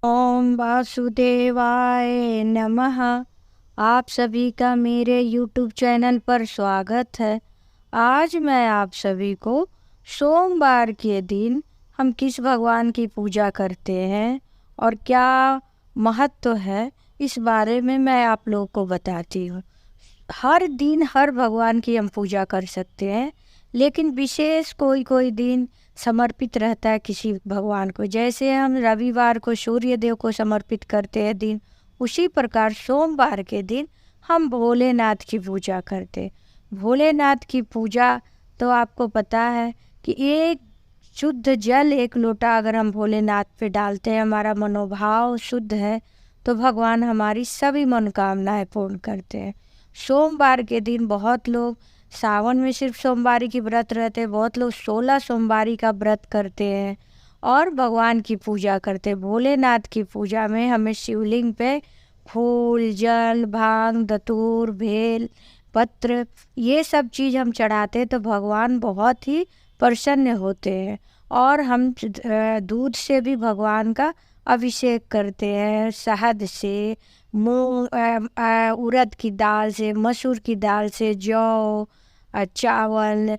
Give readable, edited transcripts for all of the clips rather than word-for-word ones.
ओम वासुदेवाय नमः। आप सभी का मेरे YouTube चैनल पर स्वागत है। आज मैं आप सभी को सोमवार के दिन हम किस भगवान की पूजा करते हैं और क्या महत्व है, इस बारे में मैं आप लोगों को बताती हूँ। हर दिन हर भगवान की हम पूजा कर सकते हैं, लेकिन विशेष कोई कोई दिन समर्पित रहता है किसी भगवान को। जैसे हम रविवार को सूर्य देव को समर्पित करते हैं दिन, उसी प्रकार सोमवार के दिन हम भोलेनाथ की पूजा करते हैं। भोलेनाथ की पूजा तो आपको पता है कि एक शुद्ध जल 1 लोटा अगर हम भोलेनाथ पे डालते हैं, हमारा मनोभाव शुद्ध है, तो भगवान हमारी सभी मनोकामनाएं पूर्ण करते हैं। सोमवार के दिन बहुत लोग सावन में सिर्फ सोमवारी की व्रत रहते हैं, बहुत लोग 16 सोमवारी का व्रत करते हैं और भगवान की पूजा करते हैं। भोलेनाथ की पूजा में हमें शिवलिंग पे फूल, जल, भांग, धतूर, बेल पत्र, ये सब चीज़ हम चढ़ाते हैं तो भगवान बहुत ही प्रसन्न होते हैं। और हम दूध से भी भगवान का अभिषेक करते हैं, शहद से, मूंग उड़द की दाल से, मसूर की दाल से, जौ, चावल,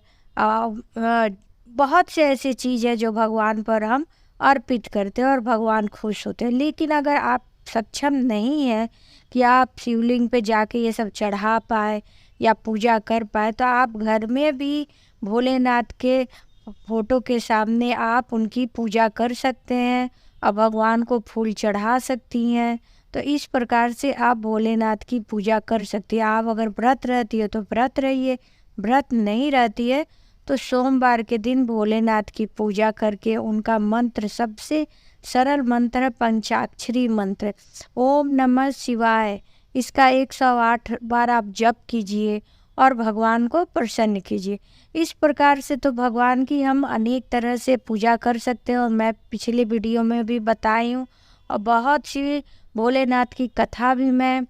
बहुत से ऐसी चीज़ है जो भगवान पर हम अर्पित करते हैं और भगवान खुश होते हैं। लेकिन अगर आप सक्षम नहीं है कि आप शिवलिंग पे जाके ये सब चढ़ा पाए या पूजा कर पाए, तो आप घर में भी भोलेनाथ के फोटो के सामने आप उनकी पूजा कर सकते हैं और भगवान को फूल चढ़ा सकती हैं। तो इस प्रकार से आप भोलेनाथ की पूजा कर सकती है। आप अगर व्रत रहती है तो व्रत रहिए, व्रत नहीं रहती है तो सोमवार के दिन भोलेनाथ की पूजा करके उनका मंत्र, सबसे सरल मंत्र है पंचाक्षरी मंत्र, ओम नमः शिवाय। इसका 108 बार आप जप कीजिए और भगवान को प्रसन्न कीजिए। इस प्रकार से तो भगवान की हम अनेक तरह से पूजा कर सकते हैं और मैं पिछले वीडियो में भी बताई हूँ, और बहुत सी भोलेनाथ की कथा भी मैं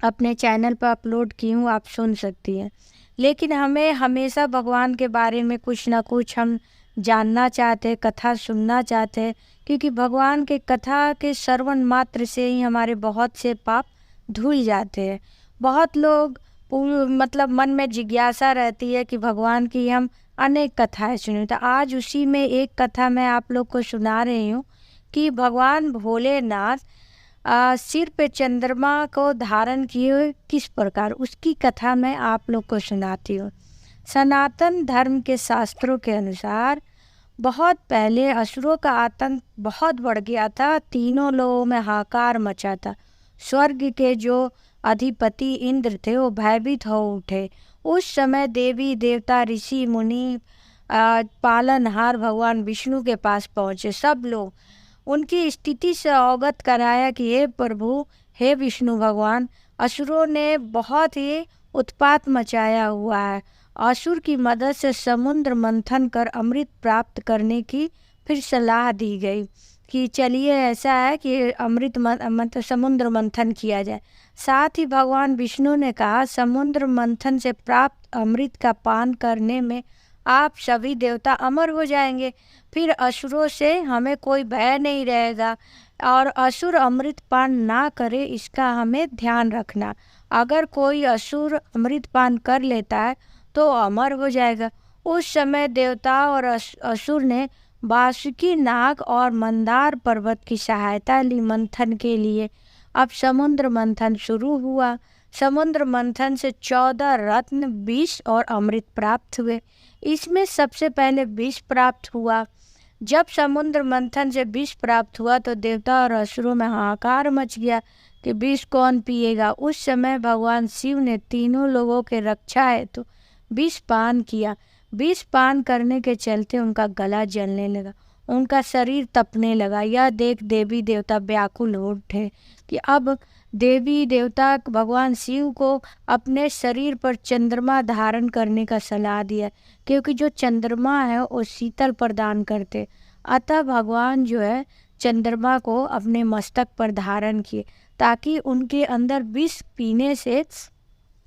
अपने चैनल पर अपलोड की हूँ, आप सुन सकती हैं। लेकिन हमें हमेशा भगवान के बारे में कुछ ना कुछ हम जानना चाहते हैं, कथा सुनना चाहते हैं, क्योंकि भगवान के कथा के श्रवण मात्र से ही हमारे बहुत से पाप धुल जाते हैं। बहुत लोग मतलब मन में जिज्ञासा रहती है कि भगवान की हम अनेक कथाएं सुने, तो आज उसी में एक कथा मैं आप लोग को सुना रही हूँ कि भगवान भोलेनाथ सिर पे चंद्रमा को धारण किए हुए किस प्रकार, उसकी कथा मैं आप लोग को सुनाती हूँ। सनातन धर्म के शास्त्रों के अनुसार बहुत पहले असुरों का आतंक बहुत बढ़ गया था, तीनों लोगों में हाहाकार मचा था। स्वर्ग के जो अधिपति इंद्र थे वो भयभीत हो उठे। उस समय देवी देवता, ऋषि मुनि, पालनहार भगवान विष्णु के पास पहुँचे। सब लोग उनकी स्थिति से अवगत कराया कि हे प्रभु, हे विष्णु भगवान, असुरों ने बहुत ही उत्पात मचाया हुआ है। असुर की मदद से समुद्र मंथन कर अमृत प्राप्त करने की फिर सलाह दी गई कि चलिए ऐसा है कि मतलब समुद्र मंथन किया जाए। साथ ही भगवान विष्णु ने कहा, समुद्र मंथन से प्राप्त अमृत का पान करने में आप सभी देवता अमर हो जाएंगे, फिर असुरों से हमें कोई भय नहीं रहेगा और असुर अमृत पान ना करे, इसका हमें ध्यान रखना। अगर कोई असुर अमृत पान कर लेता है तो अमर हो जाएगा। उस समय देवता और असुर ने वासुकी नाग और मंदार पर्वत की सहायता ली मंथन के लिए। अब समुद्र मंथन शुरू हुआ। समुद्र मंथन से 14 रत्न, विष और अमृत प्राप्त हुए। इसमें सबसे पहले विष प्राप्त हुआ। जब समुद्र मंथन से विष प्राप्त हुआ तो देवता और असुरों में हाहाकार मच गया कि विष कौन पिएगा। उस समय भगवान शिव ने तीनों लोगों के रक्षा हेतु तो विष पान किया। विष पान करने के चलते उनका गला जलने लगा, उनका शरीर तपने लगा। यह देख देवी देवता व्याकुल हो उठे कि अब देवी देवता भगवान शिव को अपने शरीर पर चंद्रमा धारण करने का सलाह दिया, क्योंकि जो चंद्रमा है वो शीतल प्रदान करते। अतः भगवान जो है चंद्रमा को अपने मस्तक पर धारण किए ताकि उनके अंदर विष पीने से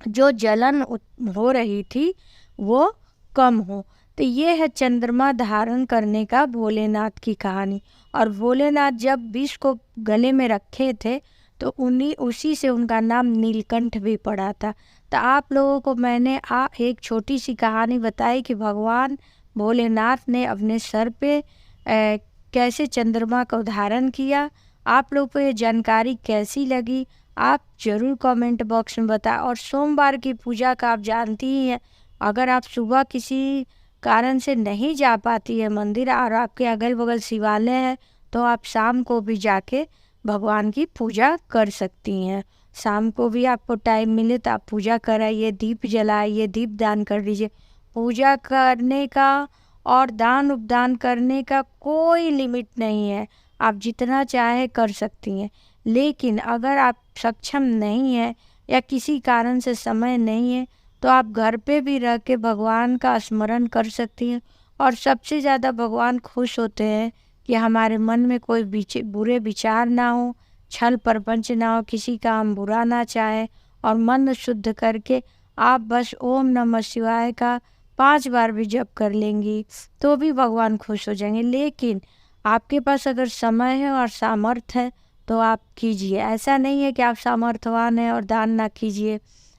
जो जलन हो रही थी वो कम हो। तो ये है चंद्रमा धारण करने का भोलेनाथ की कहानी। और भोलेनाथ जब विष को गले में रखे थे तो उसी से उनका नाम नीलकंठ भी पड़ा था। तो आप लोगों को मैंने एक छोटी सी कहानी बताई कि भगवान भोलेनाथ ने अपने सर पे कैसे चंद्रमा का धारण किया। आप लोग को ये जानकारी कैसी लगी आप ज़रूर कमेंट बॉक्स में बताएं। और सोमवार की पूजा का आप जानती ही हैं, अगर आप सुबह किसी कारण से नहीं जा पाती है मंदिर और आपके अगल बगल शिवालय है तो आप शाम को भी जाके भगवान की पूजा कर सकती हैं। शाम को भी आपको टाइम मिले तो आप पूजा कराइए, दीप जलाइए, दीप दान कर दीजिए। पूजा करने का और दान उपदान करने का कोई लिमिट नहीं है, आप जितना चाहे कर सकती हैं। लेकिन अगर आप सक्षम नहीं हैं या किसी कारण से समय नहीं है तो आप घर पे भी रह के भगवान का स्मरण कर सकती हैं। और सबसे ज़्यादा भगवान खुश होते हैं कि हमारे मन में कोई बुरे विचार ना हो, छल प्रपंच ना हो, किसी का हम बुरा ना चाहें। और मन शुद्ध करके आप बस ओम नमः शिवाय का 5 बार भी जप कर लेंगी तो भी भगवान खुश हो जाएंगे। लेकिन आपके पास अगर समय है और सामर्थ्य है तो आप कीजिए। ऐसा नहीं है कि आप सामर्थ्यवान हैं और दान ना कीजिए,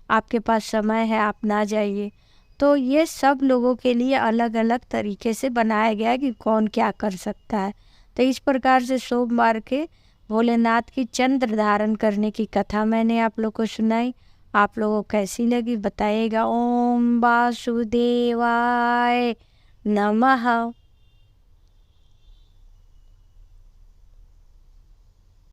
आपके पास समय है आप ना जाइए। तो ये सब लोगों के लिए अलग अलग तरीके से बनाया गया है कि कौन क्या कर सकता है। तो इस प्रकार से सोमवार के भोलेनाथ की चंद्र धारण करने की कथा मैंने आप लोग को सुनाई। आप लोगों को कैसी लगी बताइएगा। ओम वासुदेवाय नमः।